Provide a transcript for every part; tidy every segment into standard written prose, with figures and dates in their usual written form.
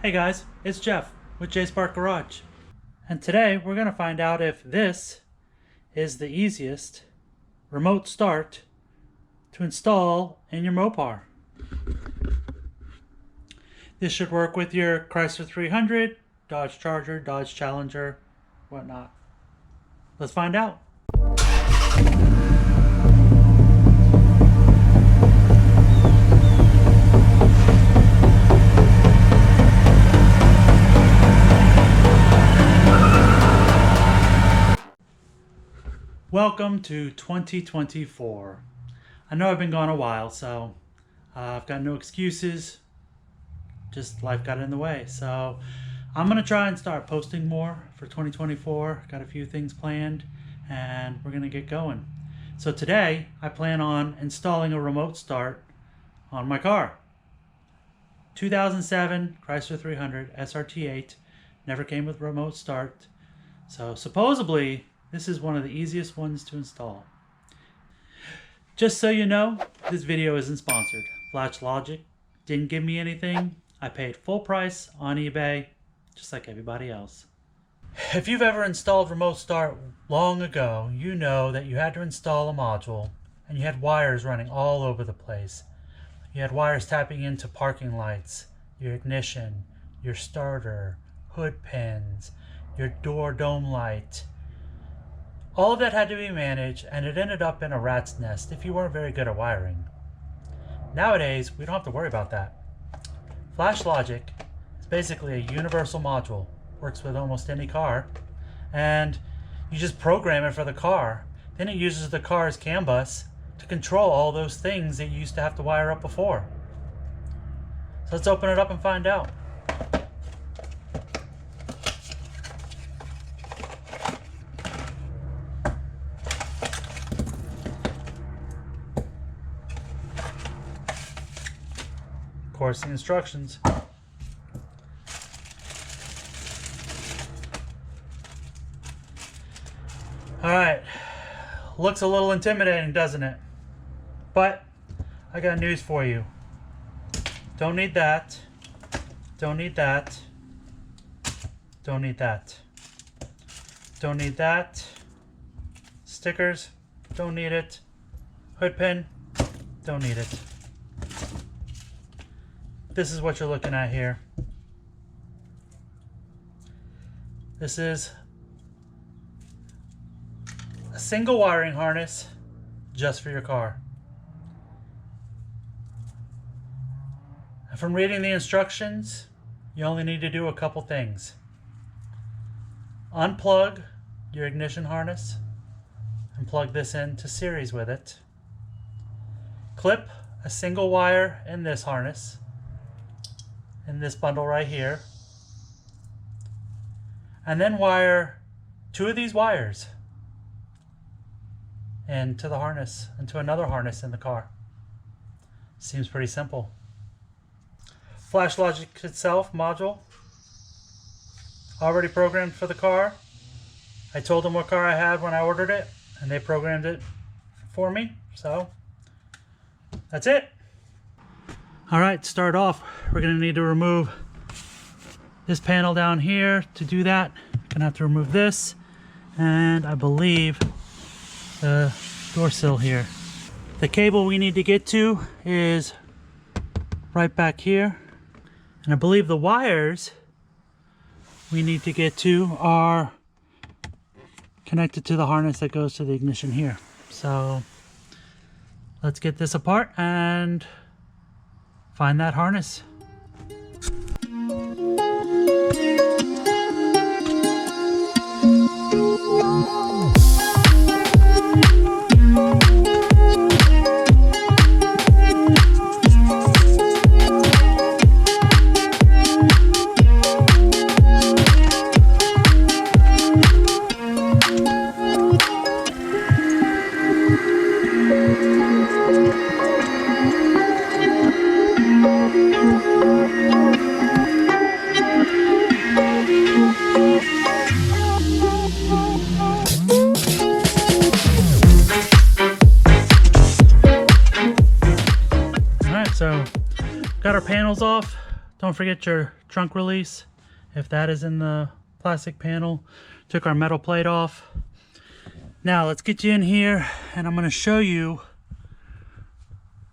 Hey guys, it's Jeff with JSpark Garage, and today we're going to find out if this is the easiest remote start to install in your Mopar. This should work with your Chrysler 300, Dodge Charger, Dodge Challenger, whatnot. Let's find out. Welcome to 2024. I know I've been gone a while, so I've got no excuses. Just life got in the way. So I'm going to try and start posting more for 2024. Got a few things planned and we're going to get going. So today I plan on installing a remote start on my car. 2007 Chrysler 300 SRT8. Never came with remote start. So supposedly this is one of the easiest ones to install. Just so you know, this video isn't sponsored. FlashLogic didn't give me anything. I paid full price on eBay, just like everybody else. If you've ever installed Remote Start long ago, you know that you had to install a module and you had wires running all over the place. You had wires tapping into parking lights, your ignition, your starter, hood pins, your door dome light. All of that had to be managed, and it ended up in a rat's nest if you weren't very good at wiring. Nowadays, we don't have to worry about that. FlashLogic is basically a universal module, works with almost any car, and you just program it for the car. Then it uses the car's CAN bus to control all those things that you used to have to wire up before. So let's open it up and find out. Of course, the instructions. Alright, looks a little intimidating, doesn't it? But I got news for you. Don't need that. Don't need that. Don't need that. Don't need that. Stickers, don't need it. Hood pin, don't need it. This is what you're looking at here. This is a single wiring harness just for your car. And from reading the instructions, you only need to do a couple things. Unplug your ignition harness and plug this into series with it. Clip a single wire in this harness, in this bundle right here, and then wire two of these wires into the harness, into another harness in the car. Seems pretty simple. FlashLogic itself module already programmed for the car. I told them what car I had when I ordered it and they programmed it for me, so that's it. Alright, start off, we're going to need to remove this panel down here. To do that, we're going to have to remove this, and I believe the door sill here. The cable we need to get to is right back here, and I believe the wires we need to get to are connected to the harness that goes to the ignition here. So let's get this apart and find that harness. Got our panels off, Don't forget your trunk release, if that is in the plastic panel. Took our metal plate off. Now let's get you in here and I'm going to show you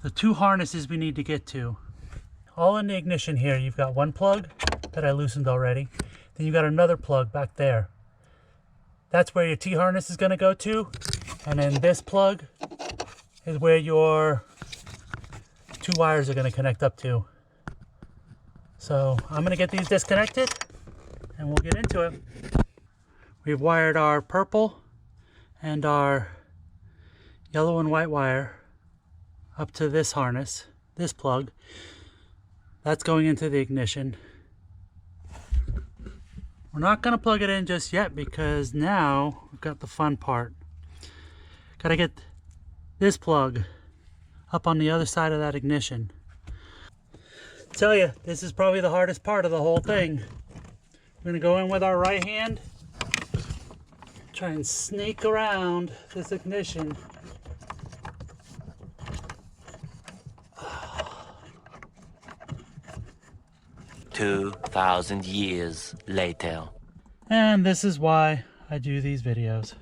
the two harnesses we need to get to. All in the ignition here, you've got one plug that I loosened already. Then you've got another plug back there. That's where your T-harness is going to go to. And then this plug is where your two wires are going to connect up to. So I'm going to get these disconnected and we'll get into it. We've wired our purple and our yellow and white wire up to this harness, this plug. That's going into the ignition. We're not going to plug it in just yet because now we've got the fun part. Got to get this plug up on the other side of that ignition. I tell you, this is probably the hardest part of the whole thing. We're going to go in with our right hand, try and sneak around this ignition. 2,000 years later. And this is why I do these videos.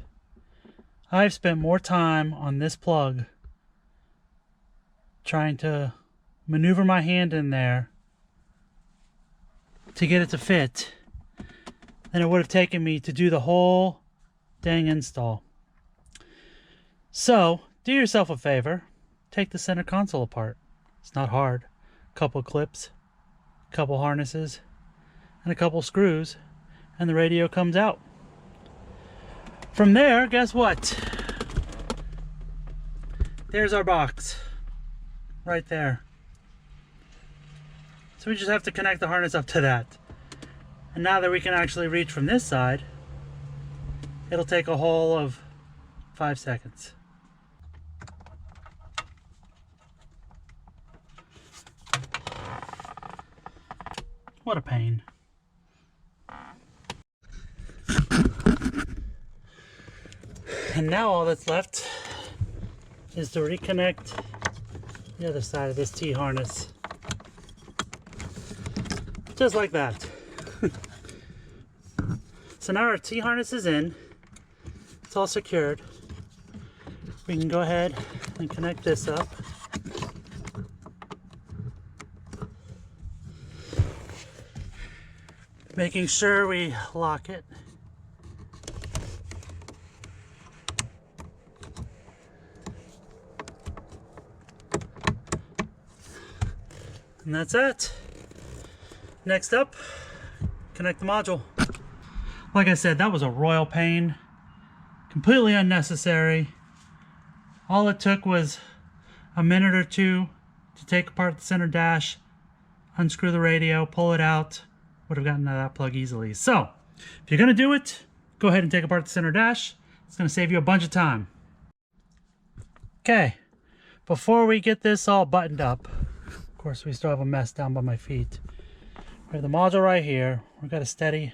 I've spent more time on this plug trying to maneuver my hand in there to get it to fit than it would have taken me to do the whole dang install. So, do yourself a favor, take the center console apart. It's not hard. A couple clips, a couple harnesses, and a couple screws, and the radio comes out. From there, guess what? There's our box, right there. So we just have to connect the harness up to that. And now that we can actually reach from this side, it'll take a whole of 5 seconds. What a pain. And now all that's left is to reconnect the other side of this T-harness. Just like that. So now our T-harness is in. It's all secured. We can go ahead and connect this up. Making sure we lock it. And that's it. Next up, connect the module. Like I said, that was a royal pain. Completely unnecessary. All it took was a minute or two to take apart the center dash, unscrew the radio, pull it out. Would have gotten to that plug easily. So, if you're going to do it, go ahead and take apart the center dash. It's going to save you a bunch of time. Okay, before we get this all buttoned up, of course we still have a mess down by my feet. We have the module right here. We've got a steady,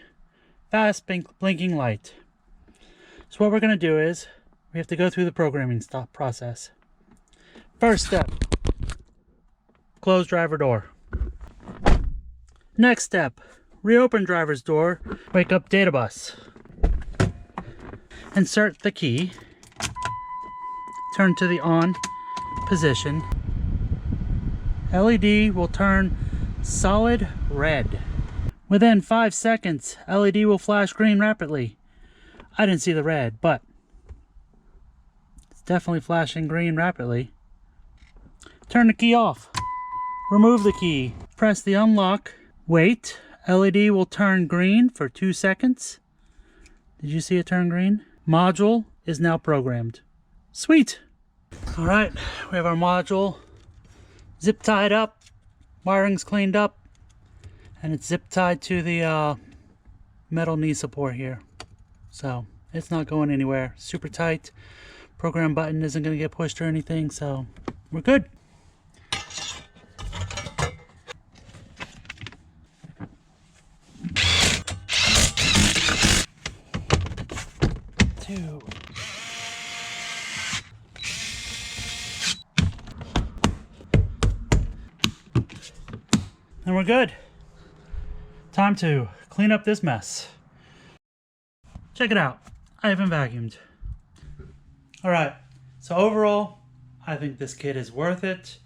fast blinking light. So what we're going to do is, we have to go through the programming process. First step, close driver door. Next step, reopen driver's door, wake up data bus. Insert the key, turn to the on position. LED will turn solid red. Within 5 seconds, LED will flash green rapidly. I didn't see the red, but it's definitely flashing green rapidly. Turn the key off. Remove the key. Press the unlock. Wait. LED will turn green for 2 seconds. Did you see it turn green? Module is now programmed. Sweet. All right, we have our module zip tied up, wiring's cleaned up, and it's zip tied to the metal knee support here. So it's not going anywhere. Super tight. Program button isn't going to get pushed or anything, so we're good. And we're good. time to clean up this mess. Check it out. I haven't vacuumed. Alright, so overall, I think this kit is worth it.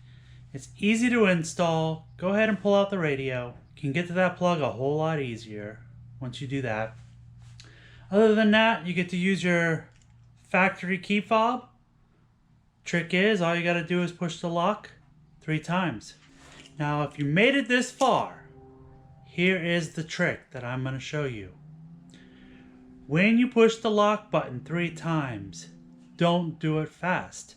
It's easy to install. Go ahead and pull out the radio. You can get to that plug a whole lot easier once you do that. Other than that, you get to use your factory key fob. Trick is, all you got to do is push the lock 3 times. Now, if you made it this far, here is the trick that I'm going to show you. When you push the lock button 3 times, don't do it fast.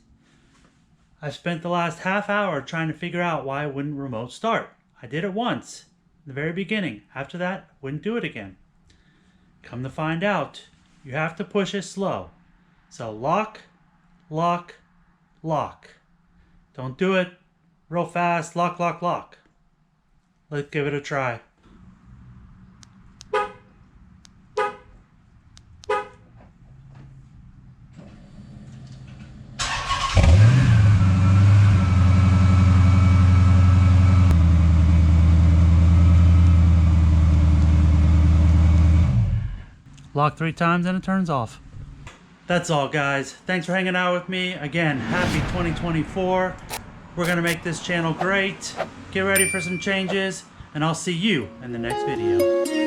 I spent the last half hour trying to figure out why I wouldn't remote start. I did it once, in the very beginning. After that, wouldn't do it again. Come to find out, you have to push it slow. So lock, lock, lock. Don't do it real fast. Lock, lock, lock. Let's give it a try. Lock 3 times and it turns off. That's all, guys. Thanks for hanging out with me. Again, happy 2024. We're gonna make this channel great. Get ready for some changes, and I'll see you in the next video.